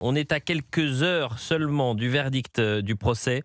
On est à quelques heures seulement du verdict du procès.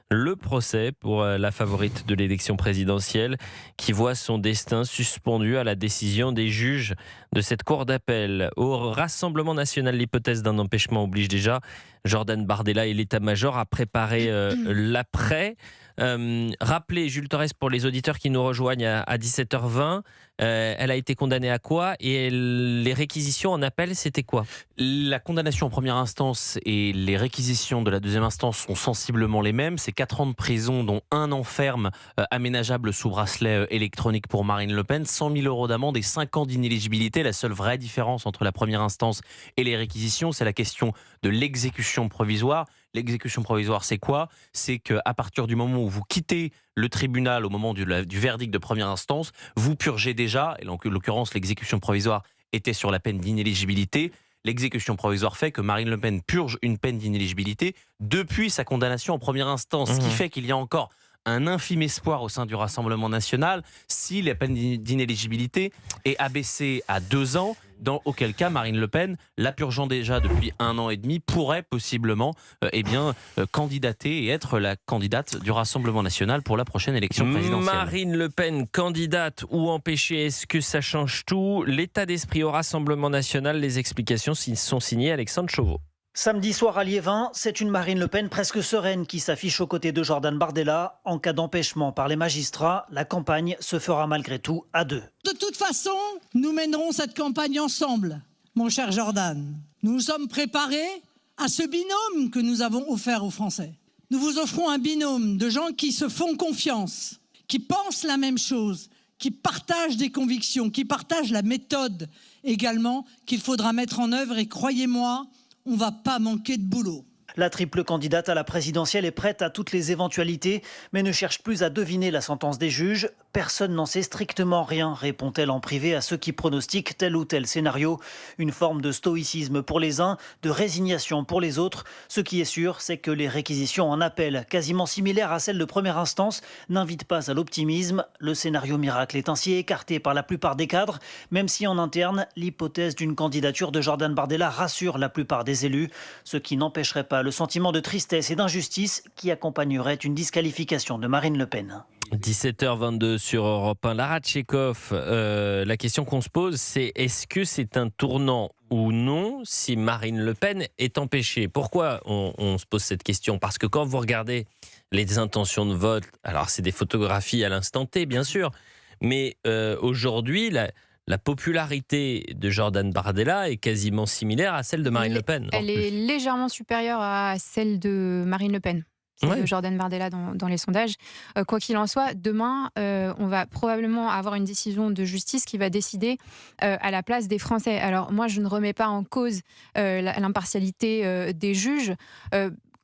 Le procès pour la favorite de l'élection présidentielle qui voit son destin suspendu à la décision des juges de cette cour d'appel. Au Rassemblement national, l'hypothèse d'un empêchement oblige déjà Jordan Bardella et l'état-major à préparer l'après. Rappelez, Jules Torres, pour les auditeurs qui nous rejoignent à 17h20, elle a été condamnée à quoi et les réquisitions en appel, c'était quoi? La condamnation en première instance et les réquisitions de la deuxième instance sont sensiblement les mêmes. C'est 4 ans de prison, dont 1 an ferme, aménageable sous bracelet électronique pour Marine Le Pen, 100 000 € d'amende et 5 ans d'inéligibilité. La seule vraie différence entre la première instance et les réquisitions, c'est la question de l'exécution provisoire. L'exécution provisoire, c'est quoi? C'est qu'à partir du moment où vous quittez le tribunal, au moment du verdict de première instance, vous purgez déjà, et en l'occurrence l'exécution provisoire était sur la peine d'inéligibilité. L'exécution provisoire fait que Marine Le Pen purge une peine d'inéligibilité depuis sa condamnation en première instance, ce qui fait qu'il y a encore un infime espoir au sein du Rassemblement national si la peine d'inéligibilité est abaissée à 2 ans, auquel cas Marine Le Pen, la purgeant déjà depuis 1 an et demi, pourrait possiblement candidater et être la candidate du Rassemblement national pour la prochaine élection présidentielle. Marine Le Pen, candidate ou empêchée, est-ce que ça change tout? L'état d'esprit au Rassemblement national, les explications sont signées Alexandre Chauveau. Samedi soir à Liévin, c'est une Marine Le Pen presque sereine qui s'affiche aux côtés de Jordan Bardella. En cas d'empêchement par les magistrats, la campagne se fera malgré tout à 2. De toute façon, nous mènerons cette campagne ensemble, mon cher Jordan. Nous nous sommes préparés à ce binôme que nous avons offert aux Français. Nous vous offrons un binôme de gens qui se font confiance, qui pensent la même chose, qui partagent des convictions, qui partagent la méthode également qu'il faudra mettre en œuvre. Et croyez-moi, on ne va pas manquer de boulot. La triple candidate à la présidentielle est prête à toutes les éventualités, mais ne cherche plus à deviner la sentence des juges. Personne n'en sait strictement rien, répond-elle en privé à ceux qui pronostiquent tel ou tel scénario. Une forme de stoïcisme pour les uns, de résignation pour les autres. Ce qui est sûr, c'est que les réquisitions en appel, quasiment similaires à celles de première instance, n'invitent pas à l'optimisme. Le scénario miracle est ainsi écarté par la plupart des cadres, même si en interne, l'hypothèse d'une candidature de Jordan Bardella rassure la plupart des élus, ce qui n'empêcherait pas le sentiment de tristesse et d'injustice qui accompagnerait une disqualification de Marine Le Pen. 17h22 sur Europe 1. Lara Tchekhov, la question qu'on se pose, c'est est-ce que c'est un tournant ou non si Marine Le Pen est empêchée? Pourquoi on se pose cette question? Parce que quand vous regardez les intentions de vote, alors c'est des photographies à l'instant T, bien sûr, mais aujourd'hui, la popularité de Jordan Bardella est quasiment similaire à celle de Marine Le Pen. Elle est légèrement supérieure à celle de Marine Le Pen. De Jordan Bardella dans les sondages. Quoi qu'il en soit, demain, on va probablement avoir une décision de justice qui va décider à la place des Français. Alors moi, je ne remets pas en cause l'impartialité des juges,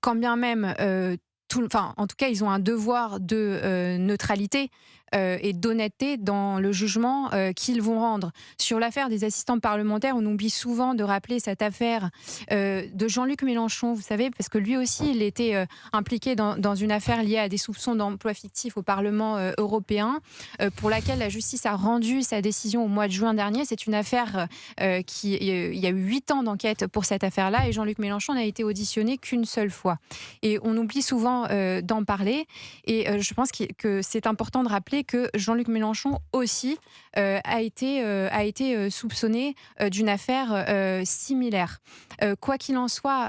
quand bien même... en tout cas, ils ont un devoir de neutralité et d'honnêteté dans le jugement qu'ils vont rendre. Sur l'affaire des assistants parlementaires, on oublie souvent de rappeler cette affaire de Jean-Luc Mélenchon, vous savez, parce que lui aussi, il était impliqué dans une affaire liée à des soupçons d'emploi fictif au Parlement européen, pour laquelle la justice a rendu sa décision au mois de juin dernier. C'est une affaire il y a eu 8 ans d'enquête pour cette affaire-là, et Jean-Luc Mélenchon n'a été auditionné qu'une seule fois. Et on oublie souvent d'en parler, et je pense que c'est important de rappeler que Jean-Luc Mélenchon aussi a été soupçonné d'une affaire similaire. Quoi qu'il en soit,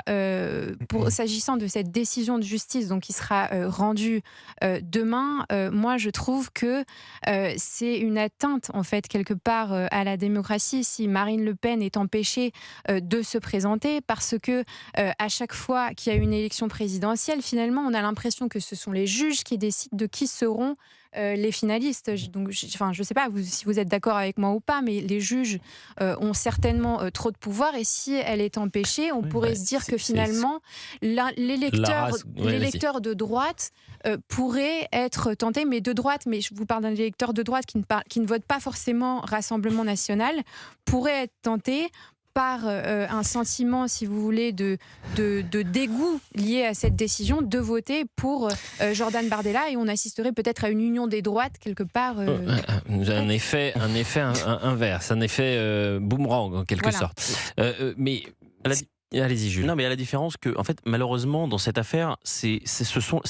s'agissant de cette décision de justice donc, qui sera rendue demain, moi je trouve que c'est une atteinte en fait quelque part à la démocratie si Marine Le Pen est empêchée de se présenter, parce que à chaque fois qu'il y a une élection présidentielle, finalement on a l'impression que ce sont les juges qui décident de qui seront les finalistes. Donc, je ne sais pas si vous êtes d'accord avec moi ou pas, mais les juges ont certainement trop de pouvoir, et si elle est empêchée, on pourrait se dire que finalement l'électeur de droite pourrait être tenté, mais de droite, mais je vous parle d'un électeur de droite qui ne vote pas forcément Rassemblement national, pourrait être tenté par un sentiment, si vous voulez, de dégoût lié à cette décision, de voter pour Jordan Bardella, et on assisterait peut-être à une union des droites quelque part. Un effet inverse, un effet boomerang en quelque sorte. Mais Allez-y, Jules. Non, mais il y a la différence que, en fait, malheureusement, dans cette affaire, c'est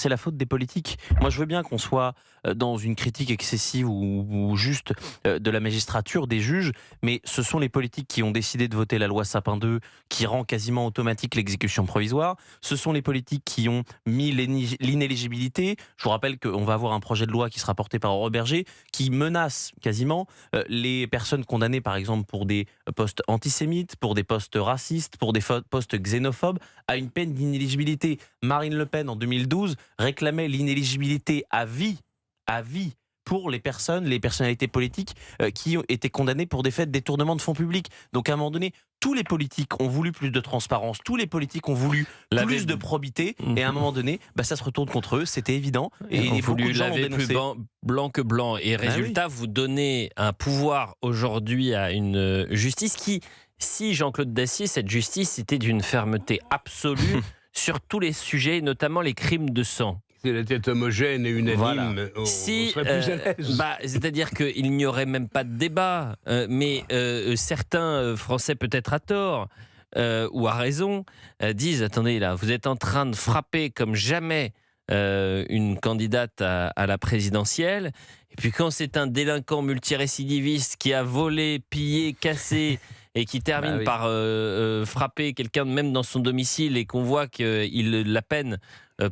la faute des politiques. Moi, je veux bien qu'on soit dans une critique excessive ou juste de la magistrature, des juges, mais ce sont les politiques qui ont décidé de voter la loi Sapin 2, qui rend quasiment automatique l'exécution provisoire. Ce sont les politiques qui ont mis l'inéligibilité. Je vous rappelle qu'on va avoir un projet de loi qui sera porté par Aurore Bergé, qui menace quasiment les personnes condamnées, par exemple, pour des postes antisémites, pour des postes racistes, pour des postes xénophobes, à une peine d'inéligibilité. Marine Le Pen, en 2012, réclamait l'inéligibilité à vie pour les personnalités politiques qui ont été condamnées pour des faits de détournement de fonds publics. Donc à un moment donné, tous les politiques ont voulu plus de transparence, tous les politiques ont voulu plus de probité, et à un moment donné, ça se retourne contre eux, c'était évident. Et beaucoup voulu de gens l'ont laver dénoncé. plus blanc que blanc. Et résultat, vous donnez un pouvoir aujourd'hui à une justice qui, si Jean-Claude Dacier, cette justice, c'était d'une fermeté absolue sur tous les sujets, notamment les crimes de sang. Si elle était homogène et unanime, Voilà. on Si, serait plus à l'aise. c'est-à-dire qu'il n'y aurait même pas de débat, mais certains Français, peut-être à tort ou à raison, disent, attendez là, vous êtes en train de frapper comme jamais une candidate à la présidentielle, et puis quand c'est un délinquant multirécidiviste qui a volé, pillé, cassé, et qui termine par frapper quelqu'un même dans son domicile, et qu'on voit que la peine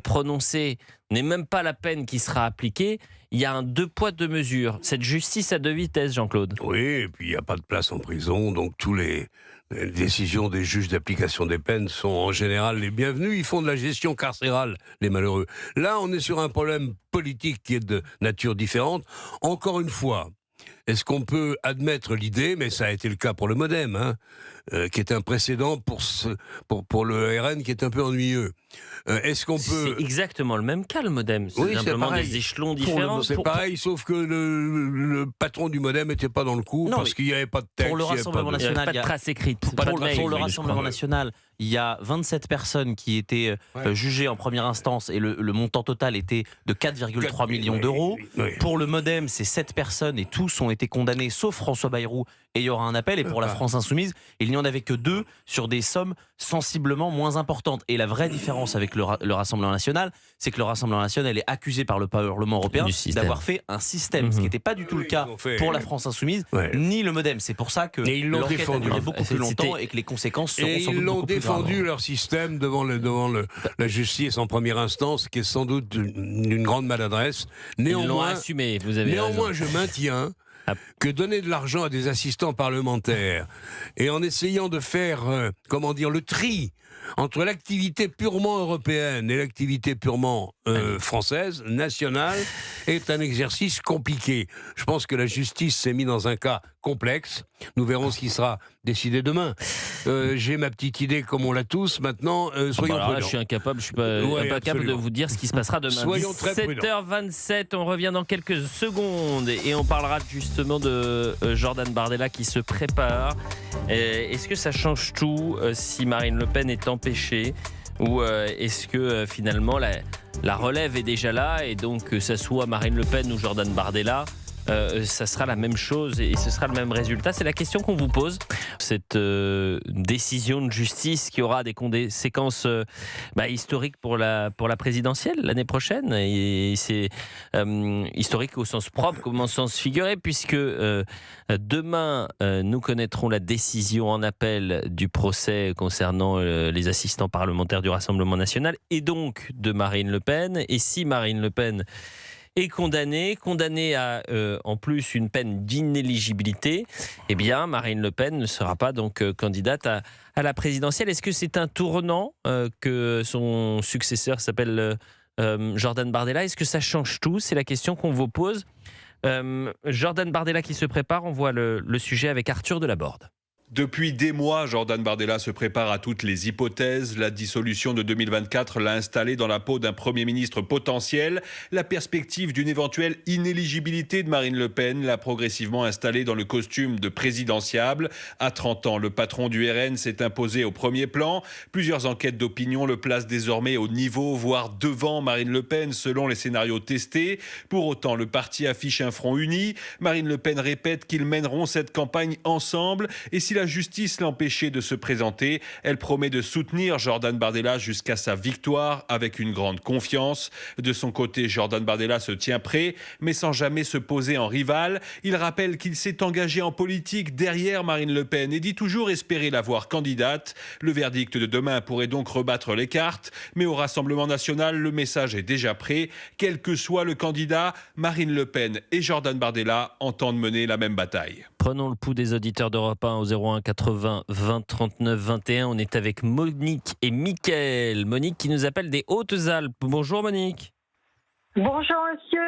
prononcée n'est même pas la peine qui sera appliquée, il y a un 2 poids 2 mesures. Cette justice à 2 vitesses, Jean-Claude. Oui, et puis il n'y a pas de place en prison, donc tous les décisions des juges d'application des peines sont en général les bienvenues. Ils font de la gestion carcérale, les malheureux. Là, on est sur un problème politique qui est de nature différente. Encore une fois, est-ce qu'on peut admettre l'idée, mais ça a été le cas pour le MoDem, qui est un précédent pour le RN qui est un peu ennuyeux. Est-ce qu'on peut... C'est exactement le même cas, le MoDem. C'est Oui, simplement pareil. des échelons différents. C'est pareil, sauf que le patron du MoDem n'était pas dans le coup, Non, parce qu'il n'y avait pas de texte. pour le il y avait Rassemblement pas de- Il n'y a national, pas de trace écrite. Pas de mail. Pour le je Rassemblement crois, national, il y a 27 personnes qui étaient jugées en première instance, et le montant total était de 4,3 millions d'euros. Oui. Pour le MoDem, c'est 7 personnes et tous ont été condamnés, sauf François Bayrou, et il y aura un appel. Et pour la France Insoumise, il n'y en avait que 2 sur des sommes sensiblement moins importantes. Et la vraie différence avec le Rassemblement national, c'est que le Rassemblement national est accusé par le Parlement européen Du système. d'avoir fait un système, ce qui n'était pas du tout le cas ils ont fait- pour la France Insoumise, ni le MoDem. C'est pour ça que Et ils l'ont l'enquête a défendu. duré beaucoup plus longtemps C'était- et que les conséquences seront Et sans ils doute l'ont beaucoup plus graves. défendu, leur système, devant la justice en première instance, qui est sans doute d'une grande maladresse. Ils l'ont Néanmoins, assumé, vous avez raison. je maintiens Ah. que donner de l'argent à des assistants parlementaires et en essayant de faire, le tri entre l'activité purement européenne et l'activité purement française, nationale, est un exercice compliqué. Je pense que la justice s'est mise dans un cas complexe. Nous verrons ce qui sera décidé demain. J'ai ma petite idée, comme on l'a tous. Maintenant, soyons Alors là, prudents. je suis incapable, je suis pas Ouais, incapable de absolument. vous dire ce qui se passera demain. Soyons très prudents. 17h27, on revient dans quelques secondes et on parlera justement de Jordan Bardella qui se prépare. Est-ce que ça change tout si Marine Le Pen est empêchée, ou est-ce que finalement la relève est déjà là, et donc que ça soit Marine Le Pen ou Jordan Bardella, ça sera la même chose et ce sera le même résultat? C'est la question qu'on vous pose. Cette décision de justice qui aura des conséquences historiques pour la présidentielle l'année prochaine, et c'est historique au sens propre comme au sens figuré, puisque demain nous connaîtrons la décision en appel du procès concernant les assistants parlementaires du Rassemblement national, et donc de Marine Le Pen. Et si Marine Le Pen est condamnée à en plus une peine d'inéligibilité, eh bien Marine Le Pen ne sera pas donc candidate à la présidentielle. Est-ce que c'est un tournant que son successeur s'appelle Jordan Bardella? Est-ce que ça change tout? C'est la question qu'on vous pose. Jordan Bardella qui se prépare, on voit le sujet avec Arthur Delaborde. Depuis des mois, Jordan Bardella se prépare à toutes les hypothèses. La dissolution de 2024 l'a installé dans la peau d'un Premier ministre potentiel. La perspective d'une éventuelle inéligibilité de Marine Le Pen l'a progressivement installé dans le costume de présidentiable. À 30 ans, le patron du RN s'est imposé au premier plan. Plusieurs enquêtes d'opinion le placent désormais au niveau, voire devant Marine Le Pen, selon les scénarios testés. Pour autant, le parti affiche un front uni. Marine Le Pen répète qu'ils mèneront cette campagne ensemble. Et si la la justice l'empêchait de se présenter. Elle promet de soutenir Jordan Bardella jusqu'à sa victoire avec une grande confiance. De son côté, Jordan Bardella se tient prêt, mais sans jamais se poser en rival. Il rappelle qu'il s'est engagé en politique derrière Marine Le Pen et dit toujours espérer la voir candidate. Le verdict de demain pourrait donc rebattre les cartes, mais au Rassemblement national, le message est déjà prêt. Quel que soit le candidat, Marine Le Pen et Jordan Bardella entendent mener la même bataille. Prenons le pouls des auditeurs d'Europe 1 au 01 80 20 39 21. On est avec Monique et Mickaël. Monique qui nous appelle des Hautes-Alpes. Bonjour Monique. Bonjour monsieur.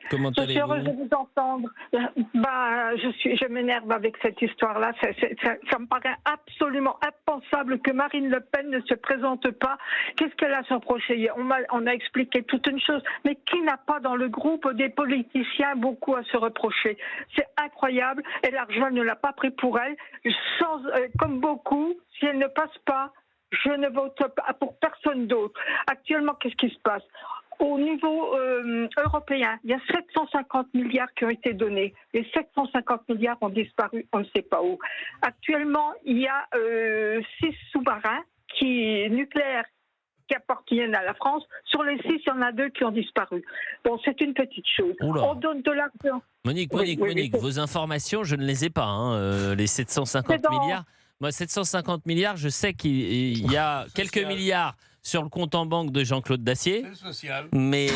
Comment je suis heureuse allez-vous? de vous entendre. Je m'énerve avec cette histoire-là. Ça me paraît absolument impensable que Marine Le Pen ne se présente pas. Qu'est-ce qu'elle a à se reprocher? On a expliqué toute une chose, mais qui n'a pas dans le groupe des politiciens beaucoup à se reprocher? C'est incroyable. Et l'argent ne l'a pas pris pour elle. Comme beaucoup, si elle ne passe pas, je ne vote pas pour personne d'autre. Actuellement, qu'est-ce qui se passe? Au niveau européen, il y a 750 milliards qui ont été donnés. Les 750 milliards ont disparu, on ne sait pas où. Actuellement, il y a 6 sous-marins nucléaires qui appartiennent à la France. Sur les 6, il y en a 2 qui ont disparu. Bon, c'est une petite chose. Oula. On donne de l'argent. Monique, Oui, vos informations, je ne les ai pas. Les 750 milliards. Moi, 750 milliards, je sais qu'il y a quelques milliards sur le compte en banque de Jean-Claude Dacier. Social. Mais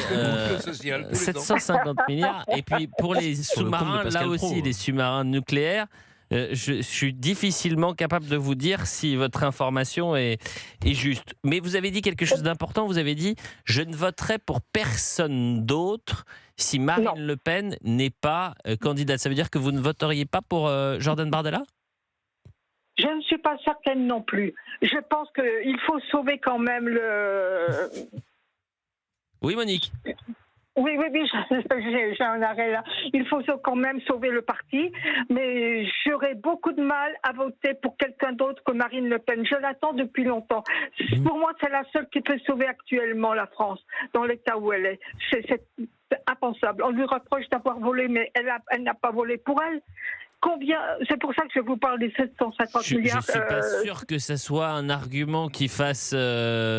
Social, tous les 750 milliards. Et puis pour les sous-marins, là aussi, les sous-marins nucléaires, je suis difficilement capable de vous dire si votre information est juste. Mais vous avez dit quelque chose d'important. Vous avez dit « Je ne voterai pour personne d'autre si Marine Le Pen n'est pas candidate ». Ça veut dire que vous ne voteriez pas pour Jordan Bardella ? Je ne suis pas certaine non plus. Je pense qu'il faut sauver quand même le... Oui, Monique. Oui, j'ai un arrêt là. Il faut quand même sauver le parti, mais j'aurais beaucoup de mal à voter pour quelqu'un d'autre que Marine Le Pen. Je l'attends depuis longtemps. Pour moi, c'est la seule qui peut sauver actuellement la France, dans l'état où elle est. C'est impensable. On lui reproche d'avoir volé, mais elle n'a pas volé pour elle. C'est pour ça que je vous parle des 750 milliards. Je ne suis pas sûr que ce soit un argument qui fasse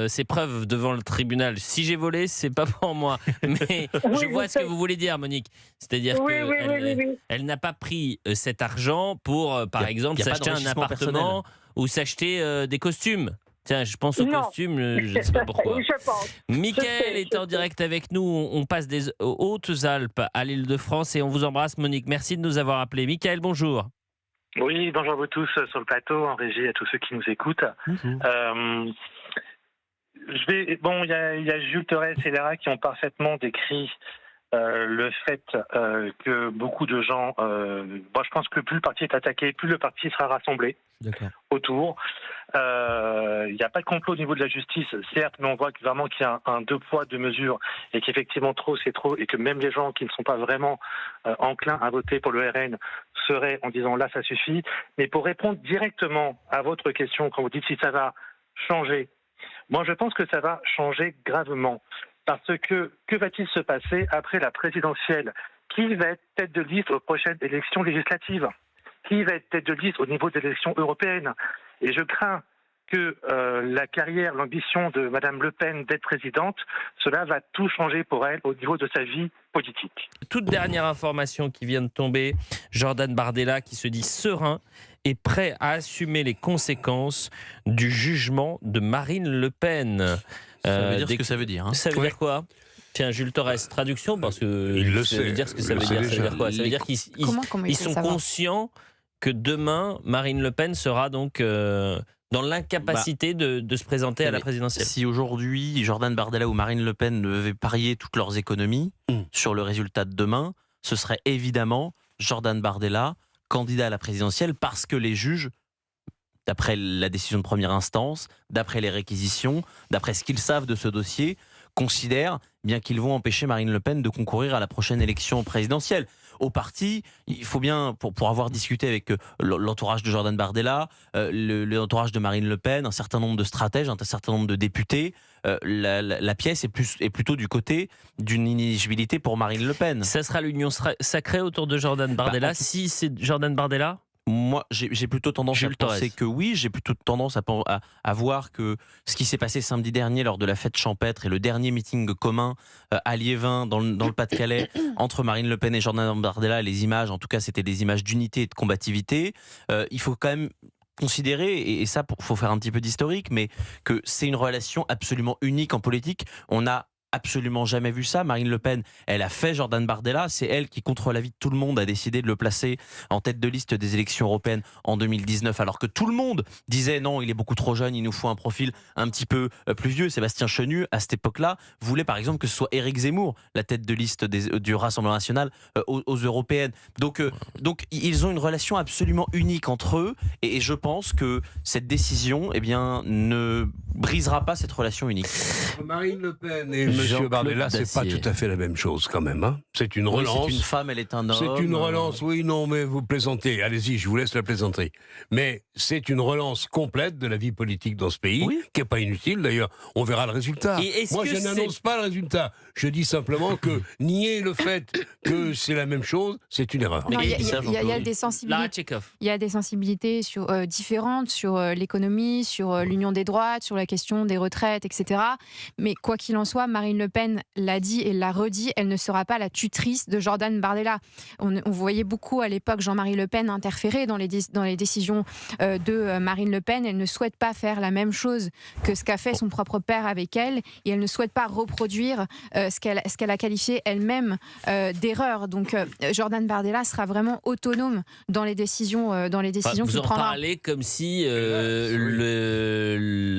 ses preuves devant le tribunal. Si j'ai volé, c'est pas pour moi. Mais je vois ce que vous voulez dire, Monique. C'est-à-dire qu'elle n'a pas pris cet argent pour, par exemple, s'acheter un appartement ou s'acheter des costumes. Tiens, je pense aux costumes, je ne sais pas pourquoi. Je pense. Mickaël est en direct avec nous. On passe des Hautes-Alpes à l'Île-de-France et on vous embrasse, Monique. Merci de nous avoir appelés. Mickaël, bonjour. Oui, bonjour à vous tous sur le plateau, en régie, à tous ceux qui nous écoutent. Il y a Jules Torres et Léra qui ont parfaitement décrit le fait que beaucoup de gens... je pense que plus le parti est attaqué, plus le parti sera rassemblé autour. Il n'y a pas de complot au niveau de la justice, certes, mais on voit vraiment qu'il y a un deux poids, deux mesures, et qu'effectivement trop c'est trop, et que même les gens qui ne sont pas vraiment enclins à voter pour le RN seraient en disant là ça suffit. Mais pour répondre directement à votre question, quand vous dites si ça va changer, moi je pense que ça va changer gravement. Parce que va-t-il se passer après la présidentielle? Qui va être tête de liste aux prochaines élections législatives? Qui va être tête de liste au niveau des élections européennes? Et je crains que la carrière, l'ambition de Mme Le Pen d'être présidente, cela va tout changer pour elle au niveau de sa vie politique. Toute dernière information qui vient de tomber, Jordan Bardella qui se dit serein et prêt à assumer les conséquences du jugement de Marine Le Pen. Ça veut dire ce que ça veut dire. Ça veut dire quoi? Tiens, Jules Torres, traduction, parce que ça veut dire ce que ça veut dire. Ça veut dire quoi? Ça veut dire qu'ils sont conscients que demain, Marine Le Pen sera donc dans l'incapacité de se présenter à la présidentielle. Si aujourd'hui, Jordan Bardella ou Marine Le Pen devaient parier toutes leurs économies sur le résultat de demain, ce serait évidemment Jordan Bardella, candidat à la présidentielle, parce que les juges, d'après la décision de première instance, d'après les réquisitions, d'après ce qu'ils savent de ce dossier, considèrent bien qu'ils vont empêcher Marine Le Pen de concourir à la prochaine élection présidentielle. Au parti, il faut bien, pour avoir discuté avec l'entourage de Jordan Bardella, l'entourage de Marine Le Pen, un certain nombre de stratèges, un certain nombre de députés, la pièce est plutôt du côté d'une inéligibilité pour Marine Le Pen. Ça sera l'union sacrée autour de Jordan Bardella. Si c'est Jordan Bardella, Moi, j'ai plutôt tendance à penser que oui. J'ai plutôt tendance à voir que ce qui s'est passé samedi dernier lors de la fête champêtre et le dernier meeting commun à Liévin, dans le Pas-de-Calais, entre Marine Le Pen et Jordan Bardella, les images, en tout cas, c'était des images d'unité et de combativité. Il faut quand même considérer, et ça, faut faire un petit peu d'historique, mais que c'est une relation absolument unique en politique. On a absolument jamais vu ça. Marine Le Pen, elle a fait Jordan Bardella, c'est elle qui, contre l'avis de tout le monde, a décidé de le placer en tête de liste des élections européennes en 2019, alors que tout le monde disait non, il est beaucoup trop jeune, il nous faut un profil un petit peu plus vieux. Sébastien Chenu, à cette époque-là, voulait par exemple que ce soit Éric Zemmour, la tête de liste du Rassemblement national aux européennes. Donc ils ont une relation absolument unique entre eux, et je pense que cette décision, eh bien, ne brisera pas cette relation unique. Marine Le Pen et Monsieur Bardella, c'est pas tout à fait la même chose quand même. Hein. C'est une relance. C'est une femme, elle est un homme. C'est une relance, oui, non, mais vous plaisantez. Allez-y, je vous laisse la plaisanterie. Mais c'est une relance complète de la vie politique dans ce pays, qui n'est pas inutile d'ailleurs. On verra le résultat. Moi, je n'annonce pas le résultat. Je dis simplement que nier le fait que c'est la même chose, c'est une erreur. Il y a des sensibilités. Il y a des sensibilités différentes sur l'économie, sur l'union des droites, sur la question des retraites, etc. Mais quoi qu'il en soit, Marine Le Pen l'a dit et l'a redit, elle ne sera pas la tutrice de Jordan Bardella. On voyait beaucoup à l'époque Jean-Marie Le Pen interférer dans les décisions de Marine Le Pen. Elle ne souhaite pas faire la même chose que ce qu'a fait son propre père avec elle, et elle ne souhaite pas reproduire ce qu'elle a qualifié elle-même d'erreur. Donc Jordan Bardella sera vraiment autonome dans les décisions qu'il prendra. Vous en parlez comme si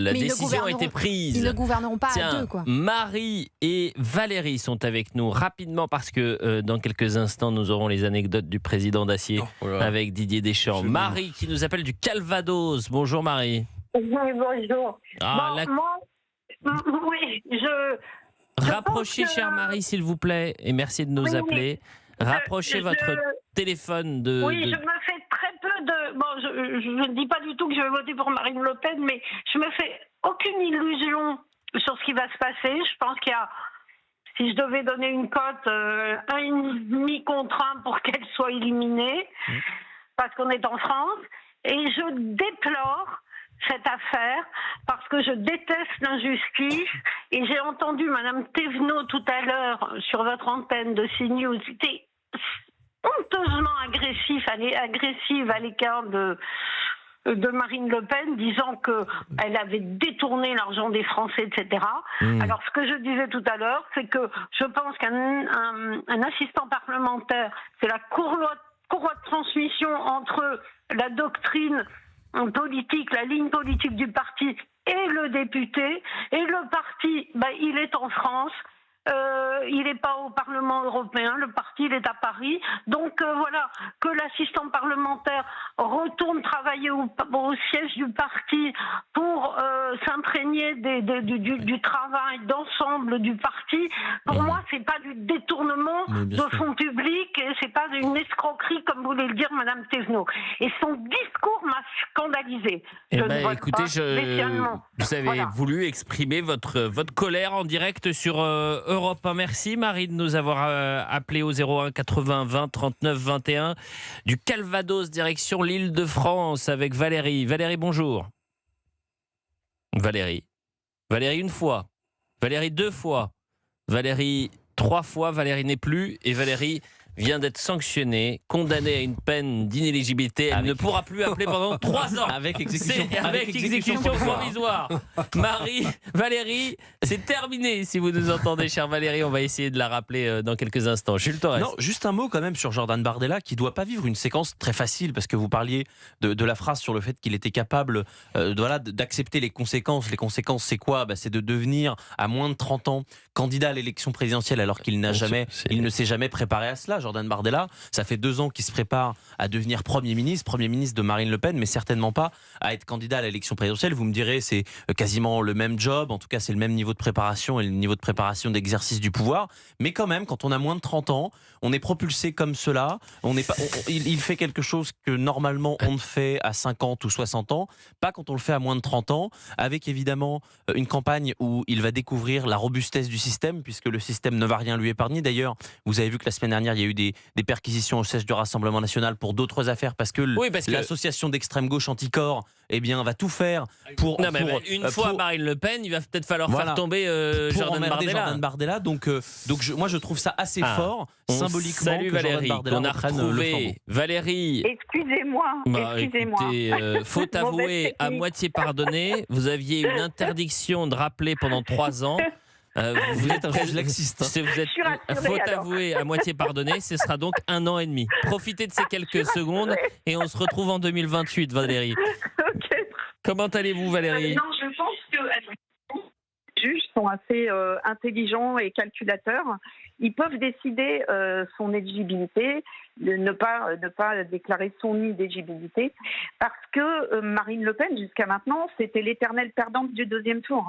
la décision était prise. Ils ne gouverneront pas à deux, quoi. Marie et Valérie sont avec nous rapidement parce que dans quelques instants, nous aurons les anecdotes du président d'Acier avec Didier Deschamps. Marie qui nous appelle du Calvados. Bonjour Marie. Oui, bonjour. Rapprochez, chère Marie, s'il vous plaît, et merci de nous appeler. Rapprochez votre téléphone de... Oui, je me fais très peu de... Bon, je ne dis pas du tout que je vais voter pour Marine Le Pen, mais je me fais aucune illusion sur ce qui va se passer. Je pense qu'il y a, si je devais donner une cote, 1,5 contre 1 pour qu'elle soit éliminée, parce qu'on est en France. Et je déplore cette affaire parce que je déteste l'injustice. Et j'ai entendu Madame Thévenot tout à l'heure sur votre antenne de CNews. C'était honteusement agressive à l'égard de Marine Le Pen, disant qu'elle avait détourné l'argent des Français, etc. Alors, ce que je disais tout à l'heure, c'est que je pense qu'un assistant parlementaire, c'est la courroie de transmission entre la doctrine politique, la ligne politique du parti et le député. Et le parti, il est en France. Il n'est pas au Parlement européen, le parti il est à Paris. Donc voilà, que l'assistant parlementaire retourne travailler au siège du parti pour s'imprégner du travail d'ensemble du parti. Pour moi, c'est pas du détournement de fonds publics et c'est pas une escroquerie comme voulait le dire Madame Thévenot. Et son discours m'a scandalisé. Écoutez, vous avez voulu exprimer votre colère en direct sur Europe 1. Merci Marie de nous avoir appelé au 01 80 20 39 21 du Calvados direction l'Île-de-France avec Valérie. Valérie, bonjour. Valérie une fois, Valérie 2 fois, Valérie 3 fois, Valérie n'est plus et Valérie vient d'être sanctionnée, condamnée à une peine d'inéligibilité. Elle ne pourra plus appeler pendant 3 ans. Avec exécution provisoire. Valérie, c'est terminé. Si vous nous entendez, chère Valérie, on va essayer de la rappeler dans quelques instants. Jules Torres. Non, juste un mot quand même sur Jordan Bardella, qui ne doit pas vivre une séquence très facile, parce que vous parliez de la phrase sur le fait qu'il était capable d'accepter les conséquences. Les conséquences, c'est quoi ? C'est de devenir, à moins de 30 ans, candidat à l'élection présidentielle, alors qu'il ne s'est jamais préparé à cela. Jordan Bardella, ça fait 2 ans qu'il se prépare à devenir Premier ministre de Marine Le Pen, mais certainement pas à être candidat à l'élection présidentielle. Vous me direz, c'est quasiment le même job, en tout cas c'est le même niveau de préparation et le niveau de préparation d'exercice du pouvoir, mais quand même, quand on a moins de 30 ans, on est propulsé comme cela, il fait quelque chose que normalement on ne fait à 50 ou 60 ans, pas quand on le fait à moins de 30 ans, avec évidemment une campagne où il va découvrir la robustesse du système, puisque le système ne va rien lui épargner. D'ailleurs, vous avez vu que la semaine dernière, il y a eu des perquisitions au siège du Rassemblement national pour d'autres affaires, parce que l'association d'extrême gauche Anticorps va tout faire pour... une fois Marine Le Pen, il va peut-être falloir faire tomber Jordan Bardella. Donc moi je trouve ça assez fort, symboliquement, salut que Valérie, Jordan Bardella on a reprenne le flambeau. retrouvé Valérie. Excusez-moi. Écoutez, faut avouer, à moitié pardonné, vous aviez une interdiction de rappeler pendant 3 ans. Vous êtes très laxiste. Faut avouer, à moitié pardonné, ce sera donc 1 an et demi. Profitez de ces quelques secondes et on se retrouve en 2028, Valérie. Comment allez-vous, Valérie? Non, je pense que les juges sont assez intelligents et calculateurs. Ils peuvent décider son éligibilité, de ne pas déclarer son inéligibilité, parce que Marine Le Pen, jusqu'à maintenant, c'était l'éternelle perdante du 2e tour.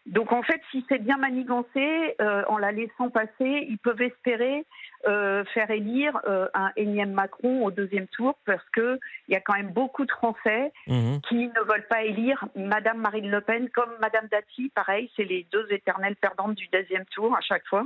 Donc en fait, si c'est bien manigancé, en la laissant passer, ils peuvent espérer faire élire un énième Macron au 2e tour, parce que il y a quand même beaucoup de Français qui ne veulent pas élire Madame Marine Le Pen, comme Madame Dati, pareil, c'est les 2 éternelles perdantes du 2e tour à chaque fois.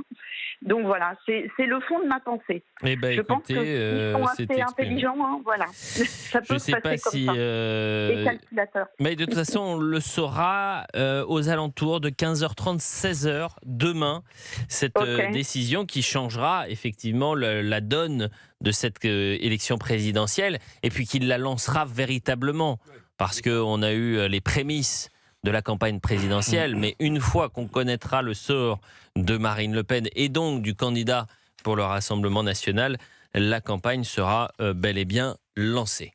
Donc voilà, c'est le fond de ma pensée. Je pense qu'ils sont assez intelligents, hein, voilà. Ça peut se passer comme ça. Et calculateurs. Mais de toute façon, on le saura aux alentours de 15h30, 16h demain, cette décision qui changera effectivement la donne de cette élection présidentielle, et puis qui la lancera véritablement, parce qu'on a eu les prémices de la campagne présidentielle, mais une fois qu'on connaîtra le sort de Marine Le Pen et donc du candidat pour le Rassemblement national, la campagne sera bel et bien lancée.